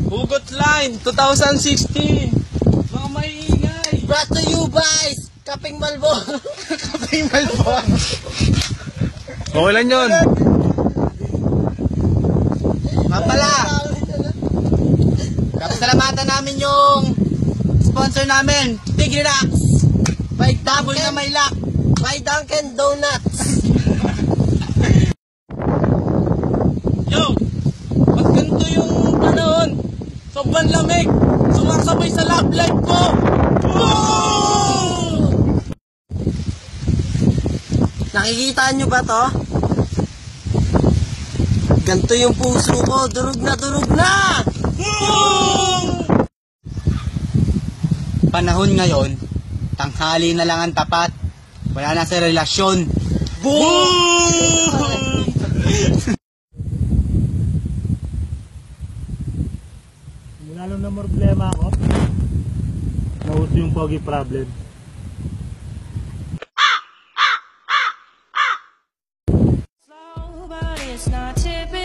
Hugot Line 2016. Mga maingay. Brought to you by Kaping Malbon. Kaping Malbon. Okay lang yun. Mapala. Pasalamatan namin yung sponsor namin, Big Relax. By Double na may lock. By Dunkin Donuts. Yo! Pag ganito yung panahon, sobrang lamig, sumasabay sa love life ko. Woo! Nakikita nyo ba to? Ganito yung puso ko, durog na durog na! Panahon ngayon, tanghali na lang ang tapat. Wala na sa relasyon. Boom! Mula nung na problema ako, nauso yung pogi problem. Slow, but it's not typical.